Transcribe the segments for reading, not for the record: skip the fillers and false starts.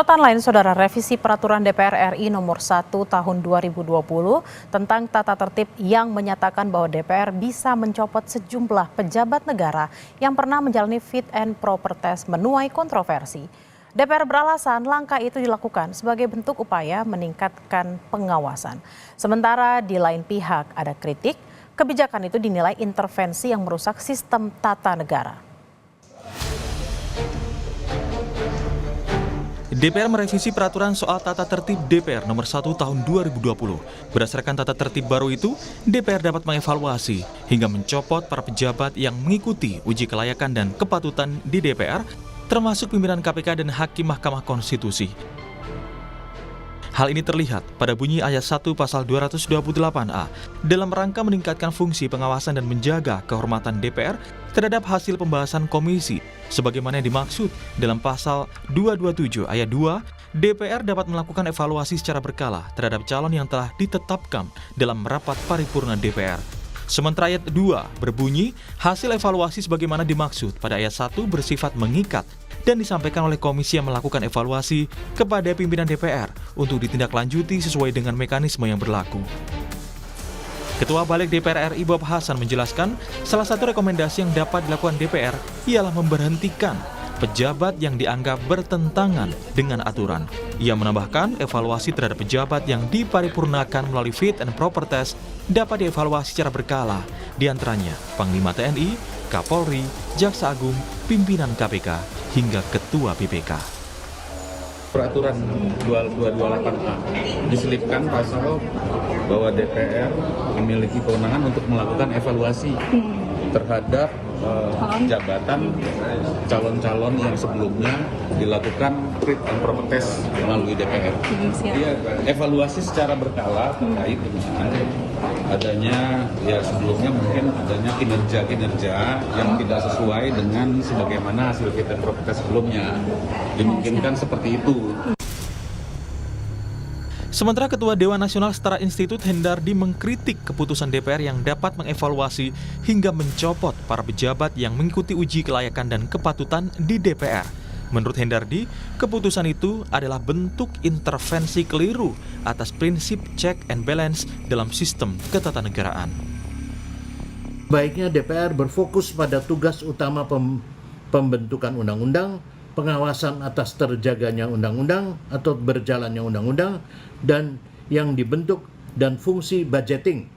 Sorotan lain, Saudara, revisi Peraturan DPR RI Nomor 1 Tahun 2020 tentang tata tertib yang menyatakan bahwa DPR bisa mencopot sejumlah pejabat negara yang pernah menjalani fit and proper test menuai kontroversi. DPR beralasan langkah itu dilakukan sebagai bentuk upaya meningkatkan pengawasan. Sementara di lain pihak ada kritik, kebijakan itu dinilai intervensi yang merusak sistem tata negara. DPR merevisi peraturan soal tata tertib DPR nomor 1 tahun 2020. Berdasarkan tata tertib baru itu, DPR dapat mengevaluasi hingga mencopot para pejabat yang mengikuti uji kelayakan dan kepatutan di DPR, termasuk pimpinan KPK dan Hakim Mahkamah Konstitusi. Hal ini terlihat pada bunyi ayat 1 pasal 228A dalam rangka meningkatkan fungsi pengawasan dan menjaga kehormatan DPR terhadap hasil pembahasan komisi. Sebagaimana yang dimaksud dalam pasal 227 ayat 2, DPR dapat melakukan evaluasi secara berkala terhadap calon yang telah ditetapkan dalam rapat paripurna DPR. Sementara ayat 2 berbunyi, hasil evaluasi sebagaimana dimaksud pada ayat 1 bersifat mengikat dan disampaikan oleh komisi yang melakukan evaluasi kepada pimpinan DPR untuk ditindaklanjuti sesuai dengan mekanisme yang berlaku. Ketua Balik DPR RI Bob Hasan menjelaskan, salah satu rekomendasi yang dapat dilakukan DPR ialah memberhentikan pejabat yang dianggap bertentangan dengan aturan. Ia menambahkan, evaluasi terhadap pejabat yang diparipurnakan melalui fit and proper test dapat dievaluasi secara berkala, diantaranya Panglima TNI, Kapolri, Jaksa Agung, pimpinan KPK, hingga Ketua BPK. Peraturan 228A diselipkan pasal bahwa DPR memiliki kewenangan untuk melakukan evaluasi terhadap jabatan calon-calon yang sebelumnya dilakukan fit and proper test melalui DPR. Dia evaluasi secara berkala terkait dengan adanya sebelumnya mungkin adanya kinerja-kinerja yang tidak sesuai dengan sebagaimana hasil fit and proper test sebelumnya. Dimungkinkan seperti itu. Sementara Ketua Dewan Nasional Setara Institut Hendardi mengkritik keputusan DPR yang dapat mengevaluasi hingga mencopot para pejabat yang mengikuti uji kelayakan dan kepatutan di DPR. Menurut Hendardi, keputusan itu adalah bentuk intervensi keliru atas prinsip check and balance dalam sistem ketatanegaraan. Baiknya DPR berfokus pada tugas utama pembentukan undang-undang, pengawasan atas terjaganya undang-undang atau berjalannya undang-undang, dan yang dibentuk dan fungsi budgeting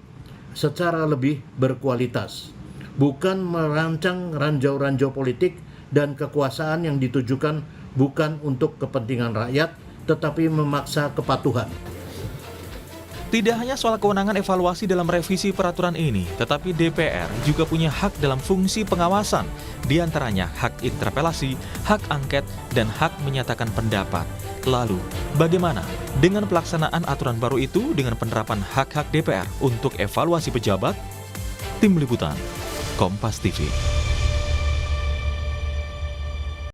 secara lebih berkualitas, bukan merancang ranjau-ranjau politik dan kekuasaan yang ditujukan bukan untuk kepentingan rakyat, tetapi memaksa kepatuhan. Tidak hanya soal kewenangan evaluasi dalam revisi peraturan ini, tetapi DPR juga punya hak dalam fungsi pengawasan, diantaranya hak interpelasi, hak angket, dan hak menyatakan pendapat. Lalu, bagaimana dengan pelaksanaan aturan baru itu dengan penerapan hak-hak DPR untuk evaluasi pejabat? Tim Liputan, Kompas TV.